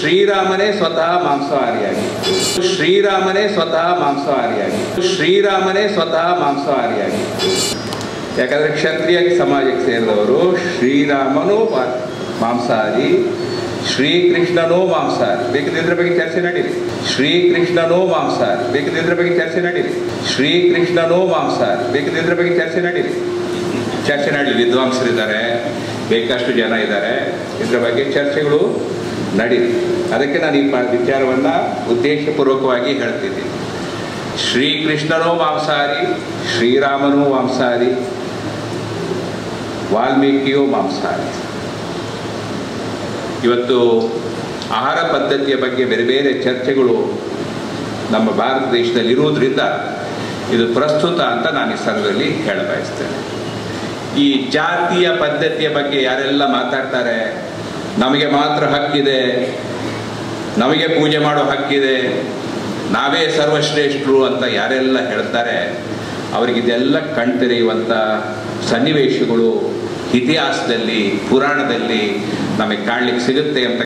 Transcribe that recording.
ಶ್ರೀರಾಮನೇ ಸ್ವತಃ ಮಾಂಸಾಹಾರಿಯಾಗಿ ಯಾಕಂದ್ರೆ ಕ್ಷತ್ರಿಯ ಸಮಾಜಕ್ಕೆ ಸೇರಿದವರು ಶ್ರೀರಾಮನೂ ಮಾಂಸಾಹಾರಿ, ಶ್ರೀಕೃಷ್ಣನೂ ಮಾಂಸಾಹಾರಿ. ಬೇಕಿದ್ರೆ ಬಗ್ಗೆ ಚರ್ಚೆ ನಡೀಲಿ. ಶ್ರೀಕೃಷ್ಣನೂ ಮಾಂಸಾಹಾರಿ, ಬೇಕಿದ್ರೆ ಬಗ್ಗೆ ಚರ್ಚೆ ನಡೀಲಿ. ಚರ್ಚೆ ನಡೀಲಿ. ವಿದ್ವಾಂಸರಿದ್ದಾರೆ, ಬೇಕಷ್ಟು ಜನ ಇದ್ದಾರೆ, ಇದರ ಬಗ್ಗೆ ಚರ್ಚೆಗಳು ನಡೀಲಿ. ಅದಕ್ಕೆ ನಾನು ಈ ವಿಚಾರವನ್ನು ಉದ್ದೇಶಪೂರ್ವಕವಾಗಿ ಹೇಳ್ತಿದ್ದೀನಿ. ಶ್ರೀಕೃಷ್ಣನೂ ಮಾಂಸಾಹಾರಿ, ಶ್ರೀರಾಮನೂ ಮಾಂಸಾಹಾರಿ, ವಾಲ್ಮೀಕಿಯೂ ಮಾಂಸಾಹಾರಿ. ಇವತ್ತು ಆಹಾರ ಪದ್ಧತಿಯ ಬಗ್ಗೆ ಬೇರೆ ಬೇರೆ ಚರ್ಚೆಗಳು ನಮ್ಮ ಭಾರತ ದೇಶದಲ್ಲಿ ಇರುವುದರಿಂದ ಇದು ಪ್ರಸ್ತುತ ಅಂತ ನಾನು ಈ ಸಂದರ್ಭದಲ್ಲಿ ಹೇಳಬಯಸ್ತೇನೆ. ಈ ಜಾತಿಯ ಪದ್ಧತಿಯ ಬಗ್ಗೆ ಯಾರೆಲ್ಲ ಮಾತಾಡ್ತಾರೆ, ನಮಗೆ ಮಾತ್ರ ಹಕ್ಕಿದೆ, ನಮಗೆ ಪೂಜೆ ಮಾಡೋ ಹಕ್ಕಿದೆ, ನಾವೇ ಸರ್ವಶ್ರೇಷ್ಠರು ಅಂತ ಯಾರೆಲ್ಲ ಹೇಳ್ತಾರೆ, ಅವರಿಗಿದೆಲ್ಲ ಕಣ್ತೆರೆಯುವಂಥ ಸನ್ನಿವೇಶಗಳು ಇತಿಹಾಸದಲ್ಲಿ, ಪುರಾಣದಲ್ಲಿ ನಮಗೆ ಕಾಣಲಿಕ್ಕೆ ಸಿಗುತ್ತೆ ಅಂತ